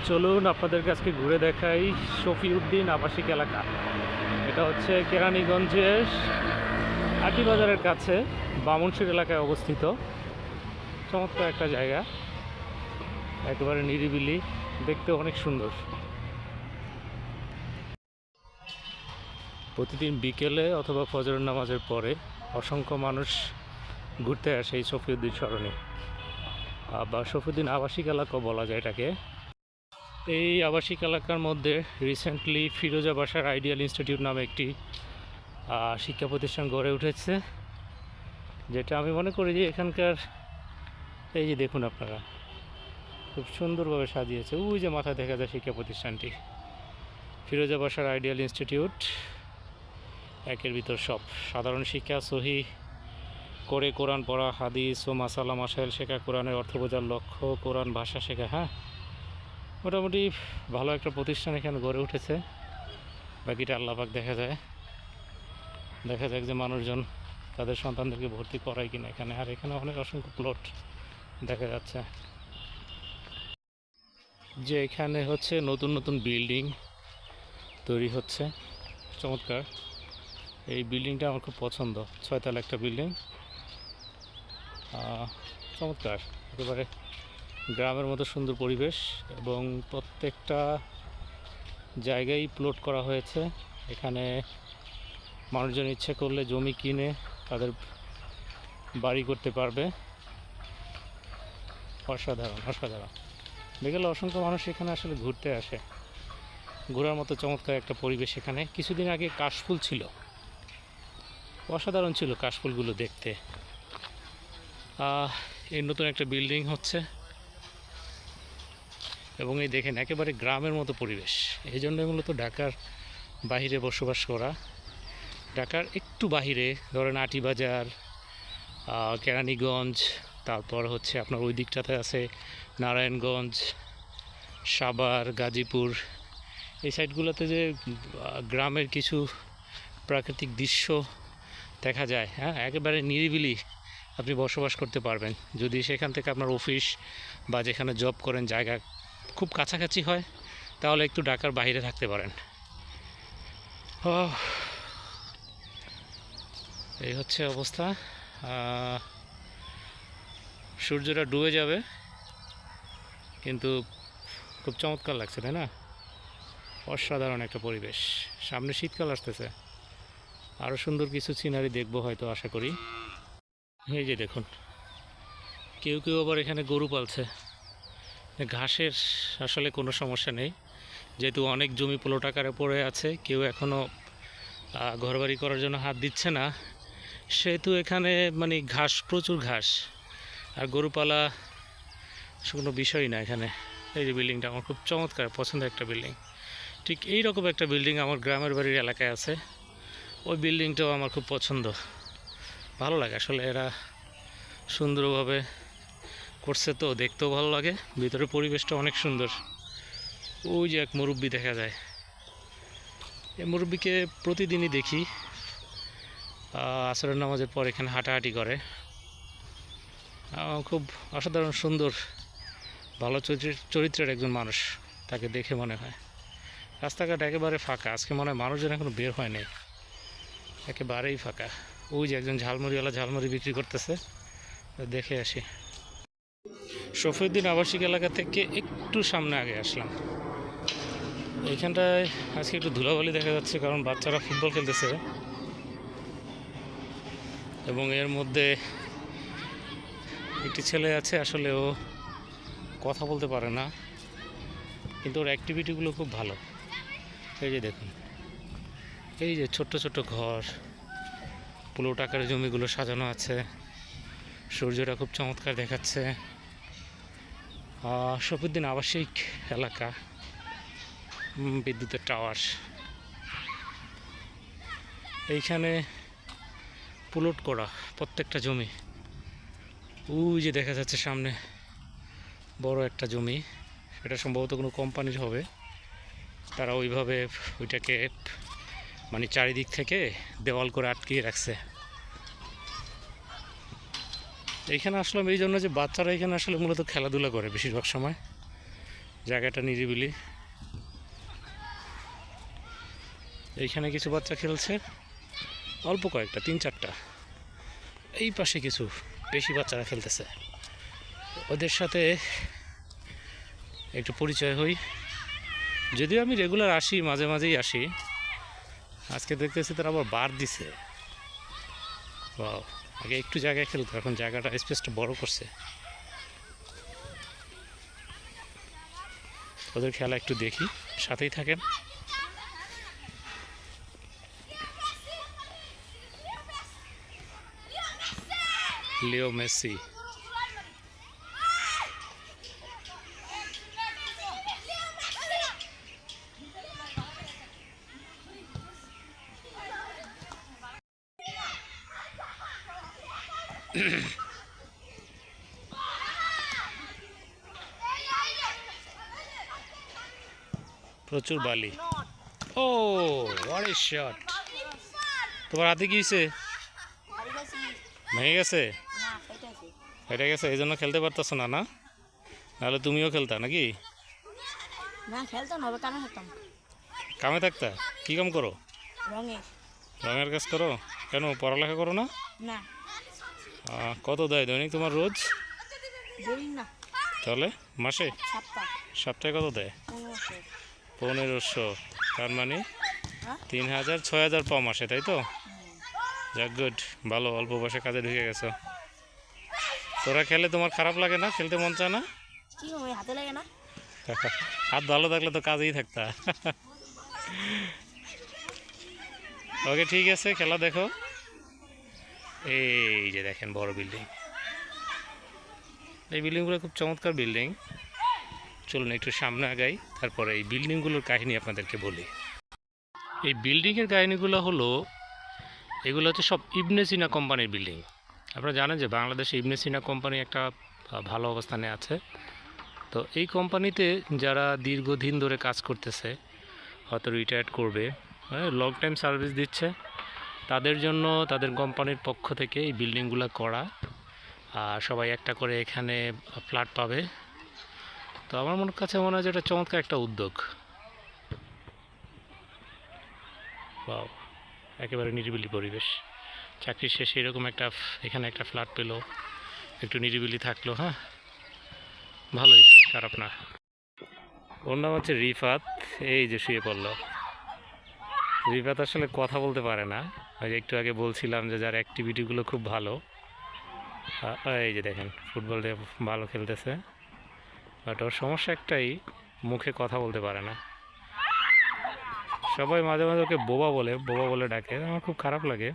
চলুন আপনাদেরকে আজকে ঘুরে দেখাই শফিউদ্দিন আবাসিক এলাকা। এটা হচ্ছে কেরানীগঞ্জের আটিবাজারের কাছে বামুনশির এলাকায় অবস্থিত। চমৎকার একটা জায়গা, একেবারে নিরিবিলি, দেখতে অনেক সুন্দর। প্রতিদিন বিকেলে অথবা ফজরের নামাজের পরে অসংখ্য মানুষ ঘুরতে আসে এই শফিউদ্দিন সরণি বা শফিউদ্দিন আবাসিক এলাকা বলা যায় এটাকে। এই আবাসিক এলাকার মধ্যে রিসেন্টলি ফিরোজা বাসার আইডিয়াল ইনস্টিটিউট নামে একটি শিক্ষা প্রতিষ্ঠান গড়ে উঠেছে, যেটা আমি মনে করি যে এখানকার, এই যে দেখুন আপনারা, খুব সুন্দরভাবে সাজিয়েছে। ওই যে মাথায় দেখা যায় শিক্ষা প্রতিষ্ঠানটি, ফিরোজা বাসার আইডিয়াল ইনস্টিটিউট। একের ভিতর সব, সাধারণ শিক্ষা, সহি করে কোরআন পড়া, হাদিস ও মাসালা মাসাইল শেখা, কোরআনের অর্থ বোঝার লক্ষ্য, কোরআন ভাষা শেখা। হ্যাঁ, মোটামুটি ভালো একটা প্রতিষ্ঠান এখানে গড়ে উঠেছে। বাকিটা আল্লাহ পাক দেখা যায় যে মানুষজন তাদের সন্তানদেরকে ভর্তি করায় কিনা এখানে। আর এখানে অনেক অসংখ্য প্লট দেখা যাচ্ছে, যে এখানে হচ্ছে নতুন নতুন বিল্ডিং তৈরি হচ্ছে। চমৎকার এই বিল্ডিংটা আমার খুব পছন্দ, 6 তলা একটা বিল্ডিং। চমৎকার, একেবারে গ্রামের মতো সুন্দর পরিবেশ, এবং প্রত্যেকটা জায়গায় প্লট করা হয়েছে। এখানে মানুষজন ইচ্ছে করলে জমি কিনে তাদের বাড়ি করতে পারবে। অসাধারণ অসাধারণ। বিকেলে অসংখ্য মানুষ এখানে আসলে ঘুরতে আসে, ঘোরার মতো চমৎকার একটা পরিবেশ এখানে। কিছুদিন আগে কাশফুল ছিল, অসাধারণ ছিল কাশফুলগুলো দেখতে। এই নতুন একটা বিল্ডিং হচ্ছে, এবং এই দেখেন একেবারে গ্রামের মতো পরিবেশ। এই জন্য মূলত ঢাকার বাহিরে বসবাস করা, ঢাকার একটু বাহিরে, ধরেন আটিবাজার, কেরানীগঞ্জ, তারপর হচ্ছে আপনার ওই দিকটাতে আছে নারায়ণগঞ্জ, সাভার, গাজীপুর, এই সাইডগুলোতে যে গ্রামের কিছু প্রাকৃতিক দৃশ্য দেখা যায়। হ্যাঁ, একেবারে নিরিবিলি আপনি বসবাস করতে পারবেন যদি সেখান থেকে আপনার অফিস বা যেখানে জব করেন জায়গা খুব কাছাকাছি হয়, তাহলে একটু ঢাকার বাইরে থাকতে পারেন। এই হচ্ছে অবস্থা। সূর্যটা ডুবে যাবে, কিন্তু খুব চমৎকার লাগছে, তাই না? অসাধারণ একটা পরিবেশ। সামনে শীতকাল আসতেছে, আরও সুন্দর কিছু সিনারি দেখবো হয়তো, আশা করি। এই যে দেখুন, কেউ কেউ আবার এখানে গরু পালছে। ঘাসের আসলে কোনো সমস্যা নেই, যেহেতু অনেক জমি প্লট আকারে পড়ে আছে, কেউ এখনও ঘরবাড়ি করার জন্য হাত দিচ্ছে না, সেহেতু এখানে মানে ঘাস, প্রচুর ঘাস, আর গরু পালা কোনো বিষয়ই না এখানে। এই যে বিল্ডিংটা আমার খুব চমৎকার পছন্দের একটা বিল্ডিং। ঠিক এই রকম একটা বিল্ডিং আমার গ্রামের বাড়ির এলাকায় আছে, ওই বিল্ডিংটাও আমার খুব পছন্দ, ভালো লাগে আসলে। এরা সুন্দরভাবে করছে, তো দেখতেও ভালো লাগে, ভিতরের পরিবেশটা অনেক সুন্দর। ওই যে এক মুরব্বি দেখা যায়, এই মুরব্বিকে প্রতিদিনই দেখি আসরের নামাজের পর এখানে হাঁটাহাঁটি করে। খুব অসাধারণ সুন্দর, ভালো চরিত্রের একজন মানুষ, তাকে দেখে মনে হয়। রাস্তাঘাট একেবারে ফাঁকা, আজকে মনে হয় মানুষজন এখনো বের হয়নি, একেবারেই ফাঁকা। ওই যে একজন ঝালমুড়িওয়ালা ঝালমুড়ি বিক্রি করতেছে, দেখে আসি। শফিউদ্দিন আবাসিক এলাকা থেকে একটু সামনে আগে আসলাম। এইখানটায় আজকে একটু ধুলাবালি দেখা যাচ্ছে, কারণ বাচ্চারা ফুটবল খেলতেছে, এবং এর মধ্যে একটি ছেলে আছে, আসলে ও কথা বলতে পারে না, কিন্তু ওর অ্যাক্টিভিটিগুলো খুব ভালো। এই যে দেখুন, এই যে ছোট্ট ছোট্ট ঘর, প্লট আকারে জমিগুলো সাজানো আছে, সূর্যটা খুব চমৎকার দেখাচ্ছে। শফিউদ্দিন আবাসিক এলাকা, বিদ্যুতের টাওয়ার, এইখানে প্লট করা প্রত্যেকটা জমি। ওই যে দেখা যাচ্ছে সামনে বড় একটা জমি, এটা সম্ভবত কোনো কোম্পানির হবে, তারা ওইভাবে ওইটাকে মানে চারিদিক থেকে দেওয়াল করে আটকিয়ে রাখছে। এইখানে আসলাম এই জন্য যে বাচ্চারা এখানে আসলে মূলত খেলাধুলা করে বেশিরভাগ সময়, জায়গাটা নিরিবিলি। এইখানে কিছু বাচ্চা খেলছে, অল্প কয়েকটা, 3-4টা। এই পাশে কিছু বেশি বাচ্চারা খেলতেছে। ওদের সাথে একটু পরিচয় হই। যদিও আমি রেগুলার আসি, মাঝে মাঝেই আসি, আজকে দেখতেছি তারা আবার বার দিছে। বাহ, আগে একটু জায়গায় খেলতো, এখন জায়গাটা স্পেসটা বড় করছে। ওদের খেলা একটু দেখি, সাথেই থাকেন। লিও মেসি, প্রচুর বালি। ও হোয়াট এ শট! তোমার হাতে কি হয়েছে? ভেঙে গেছে? ফেটে গেছে, এই জন্য খেলতে পারতেছো না? না, নাহলে তুমিও খেলতা নাকি? না খেলতাম না, কামে থাকতাম। কামে থাকতা? কি কাম করো? রঙের কাজ করো? কেন পড়ালেখা করো না? না। কত দেয় দৈনিক তোমার রোজ? না, তাহলে মাসে? সপ্তাহে কত দেয়? 1500। তার মানে 3000, 6000 পাও মাসে, তাই তো? যাক, গুড, ভালো, অল্প বয়সে কাজে ঢুকে গেছো। তোরা খেলে তোমার খারাপ লাগে না? খেলতে মন চায় না? হাতে লাগে না। হাত ভালো থাকলে তো কাজেই থাকতা। ওকে, ঠিক আছে, খেলা দেখো। এই যে দেখেন বড় বিল্ডিং, এই বিল্ডিংগুলো খুব চমৎকার বিল্ডিং। চলুন একটু সামনে আগাই, তারপরে এই বিল্ডিংগুলোর কাহিনী আপনাদেরকে বলি। এই বিল্ডিংয়ের কাহিনীগুলো হলো, এগুলো হচ্ছে সব ইবনে সিনা কোম্পানির বিল্ডিং। আপনারা জানেন যে বাংলাদেশে ইবনে সিনা কোম্পানি একটা ভালো অবস্থানে আছে। তো এই কোম্পানিতে যারা দীর্ঘদিন ধরে কাজ করতেছে, হয়তো রিটায়ার্ড করবে, লং টাইম সার্ভিস দিচ্ছে, তাদের জন্য তাদের কোম্পানির পক্ষ থেকে এই বিল্ডিংগুলো করা। আর সবাই একটা করে এখানে ফ্ল্যাট পাবে। তো আমার কাছে মনে হয় যে এটা চমৎকার একটা উদ্যোগ। বাহ, একেবারে নিরিবিলি পরিবেশ। চাকরি শেষে এরকম একটা এখানে একটা ফ্ল্যাট পেলো, একটু নিরিবিলি থাকলো। হ্যাঁ, ভালোই, খারাপ না। ওর নাম হচ্ছে রিফাত। এই যে শুয়ে পড়লো। রিফাত আসলে কথা বলতে পারে না। ওই যে একটু আগে বলছিলাম যে যার অ্যাক্টিভিটিগুলো খুব ভালো। এই যে দেখেন ফুটবল দিয়ে ভালো খেলতেছে, বাট ওর সমস্যা একটাই, মুখে কথা বলতে পারে না। সবাই মাঝে মাঝে ওকে বোবা বলে ডাকে, আমার খুব খারাপ লাগে।